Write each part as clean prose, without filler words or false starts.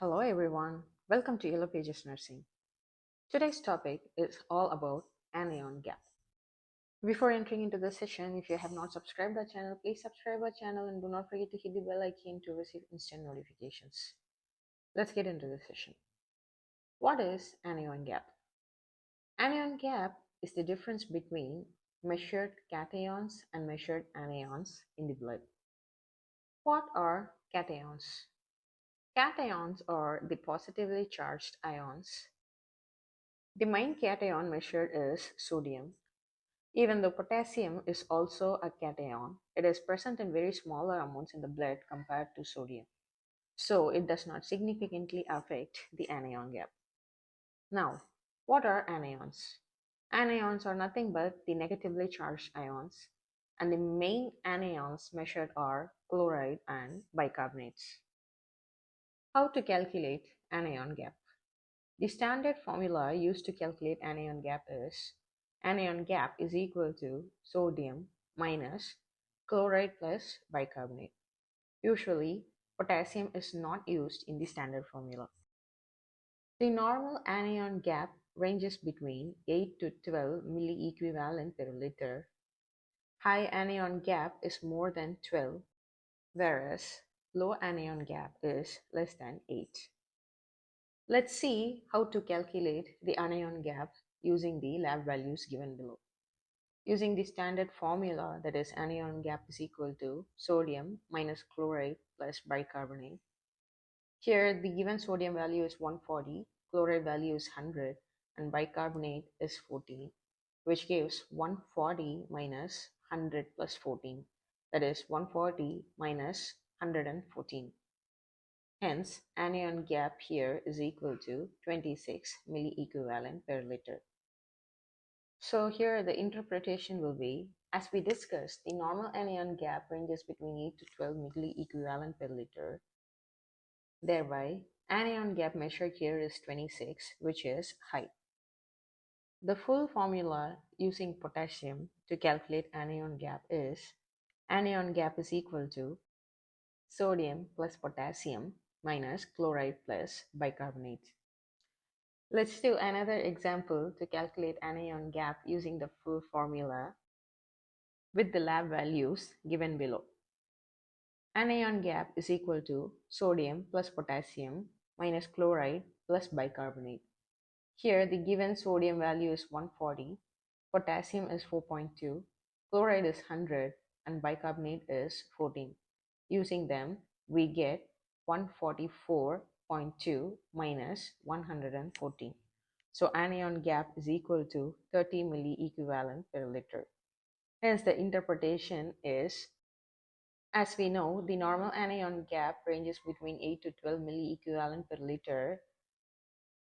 Hello everyone, welcome to Yellow Pages Nursing. Today's topic is all about anion gap. Before entering into the session, if you have not subscribed our channel, please subscribe our channel and do not forget to hit the bell icon to receive instant notifications. Let's get into the session. What is anion gap? Anion gap is the difference between measured cations and measured anions in the blood. What are cations? Cations are the positively charged ions. The main cation measured is sodium. Even though potassium is also a cation, it is present in very smaller amounts in the blood compared to sodium. So it does not significantly affect the anion gap. Now, what are anions? Anions are nothing but the negatively charged ions, and the main anions measured are chloride and bicarbonates. How to calculate anion gap? The standard formula used to calculate anion gap is anion gap is equal to sodium minus chloride plus bicarbonate. Usually, potassium is not used in the standard formula. The normal anion gap ranges between 8 to 12 milliequivalent per liter. High anion gap is more than 12, whereas low anion gap is less than 8. Let's see how to calculate the anion gap using the lab values given below. Using the standard formula, that is anion gap is equal to sodium minus chloride plus bicarbonate. Here the given sodium value is 140, chloride value is 100 and bicarbonate is 14, which gives 140 minus 100 plus 14, that is 140 minus 114. Hence, anion gap here is equal to 26 milliequivalent per liter. So here the interpretation will be, as we discussed, the normal anion gap ranges between 8 to 12 milliequivalent per liter. Thereby, anion gap measured here is 26, which is high. The full formula using potassium to calculate anion gap is anion gap is equal to sodium plus potassium minus chloride plus bicarbonate. Let's do another example to calculate anion gap using the full formula with the lab values given below. Anion gap is equal to sodium plus potassium minus chloride plus bicarbonate. Here the given sodium value is 140, potassium is 4.2, chloride is 100 and bicarbonate is 14. Using them, we get 144.2 minus 114. So anion gap is equal to 30 milliequivalent per liter. Hence the interpretation is, as we know, the normal anion gap ranges between 8 to 12 milliequivalent per liter,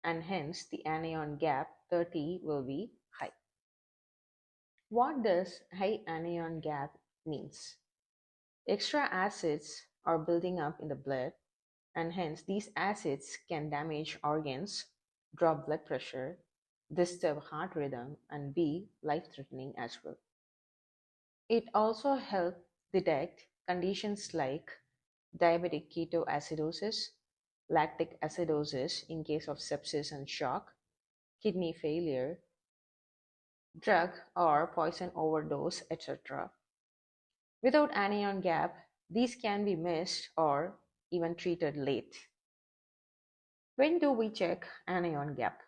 and hence the anion gap 30 will be high. What does high anion gap means? Extra acids are building up in the blood, and hence these acids can damage organs, drop blood pressure, disturb heart rhythm, and be life-threatening as well. It also helps detect conditions like diabetic ketoacidosis, lactic acidosis in case of sepsis and shock, kidney failure, drug or poison overdose, etc. Without anion gap, these can be missed or even treated late. When do we check anion gap?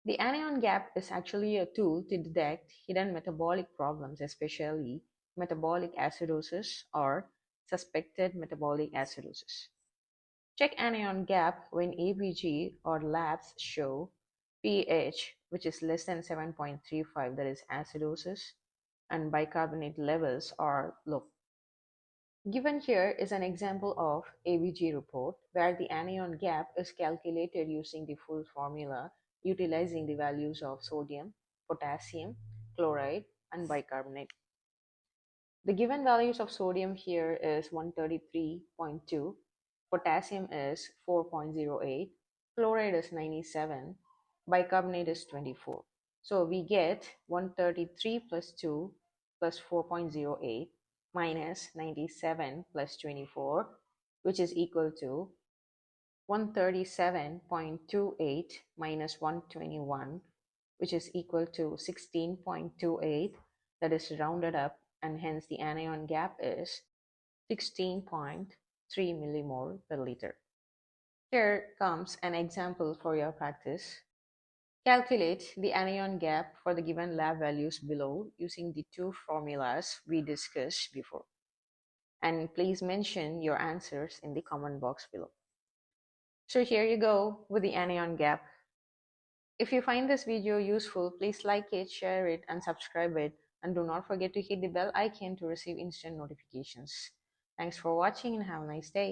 The anion gap is actually a tool to detect hidden metabolic problems, especially metabolic acidosis or suspected metabolic acidosis. Check anion gap when ABG or labs show pH, which is less than 7.35, that is acidosis, and bicarbonate levels are low. Given here is an example of ABG report where the anion gap is calculated using the full formula utilizing the values of sodium, potassium, chloride, and bicarbonate. The given values of sodium here is 133.2, potassium is 4.08, chloride is 97, bicarbonate is 24. So we get 133 plus 2 plus 4.08 minus 97 plus 24, which is equal to 137.28 minus 121, which is equal to 16.28, that is rounded up, and hence the anion gap is 16.3 millimole per liter. Here comes an example for your practice. Calculate the anion gap for the given lab values below using the two formulas we discussed before. And please mention your answers in the comment box below. So here you go with the anion gap. If you find this video useful, please like it, share it, and subscribe it. And do not forget to hit the bell icon to receive instant notifications. Thanks for watching and have a nice day.